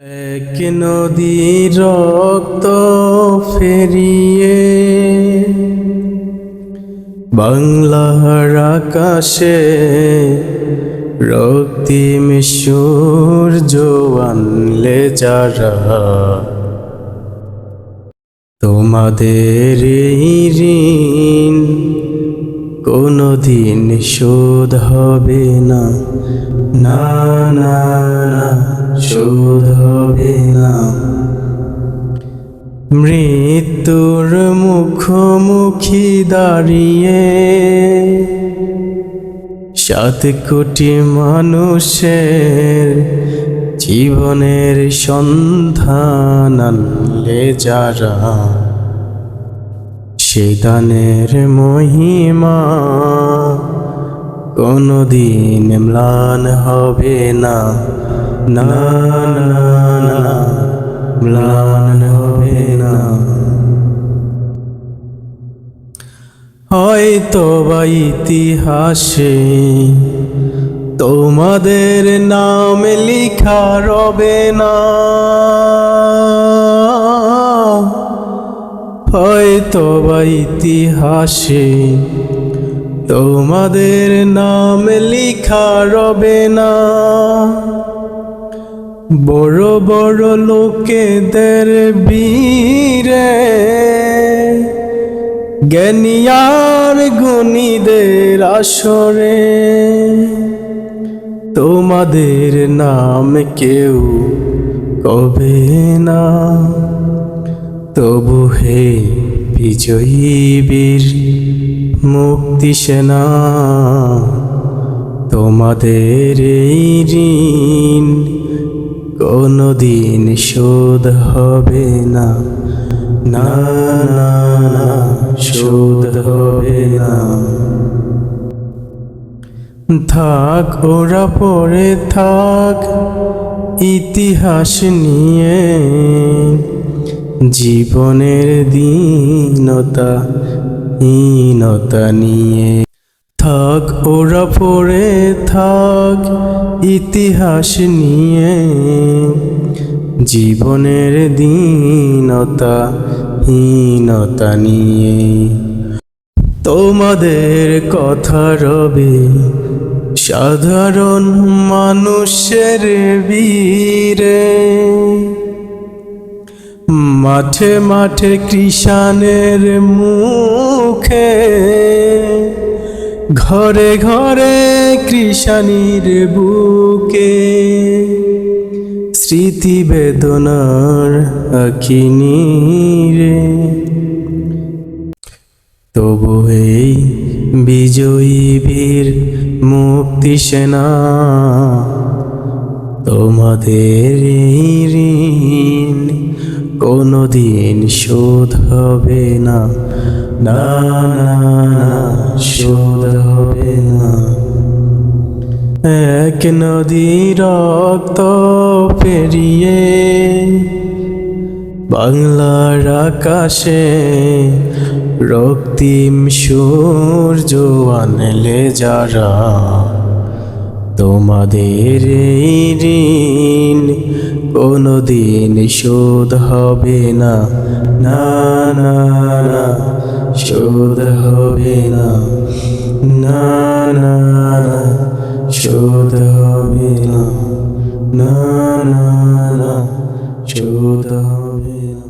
এক নদী রক্ত ফেরিয়ে বাংলার আকাশে রক্তিম সূর্য আনলে যারা, তোমাদের এই ঋণ কোনদিন শোধ হবে না, না না না শোধ হবে না। মৃত্যুর মুখোমুখি দাঁড়িয়ে 7 কোটি মানুষের জীবনের সন্ধান আনলে যারা, সে দানের মহিমা কোনদিন ম্লান হবে না, না না না ম্লান হবে না। হয়তো বা ইতিহাসে তোমাদের নাম লেখা রবে না, হয়তো বা ইতিহাসে তোমাদের নাম লেখা রবে না। বড় বড় লোকেদের বীরে জ্ঞানী আর গুণীদের আসরে তোমাদের নাম কেউ কবে না। তবু হে বিজয়ী বীর মুক্তি সেনা, তোমাদের এই ঋণ কোনদিন শোধ হবে না, না না না শোধ হবে না। থাক ওরা পড়ে থাক ইতিহাস নিয়ে, জীবনের দীনতা হীনতা নিয়ে। থাক ওরা পড়ে থাক ইতিহাস নিয়ে, জীবনের দীনতা হীনতা নিয়ে। তোমাদের কথা রবে সাধারণ মানুষের বীরে, মাঠে মাঠে কৃষাণের মুখে, ঘরে ঘরে কৃষাণীর বুকে। স্মৃতি বেদনার আখিনী রে, তবু এই বিজয়ী বীর মুক্তি সেনা, তোমাদের এই ঋণ কোনদিন শোধ হবে না, না না শোধ হবে না। এক নদী রক্ত পেরিয়ে বাংলার আকাশে রক্তিম সূর্য আনলে যারা, তোমাদের এই ঋণ কোনদিন শোধ হবে না, না না না শোধ হবে না, না না না শোধ হবে না, না না না শোধ হবে না।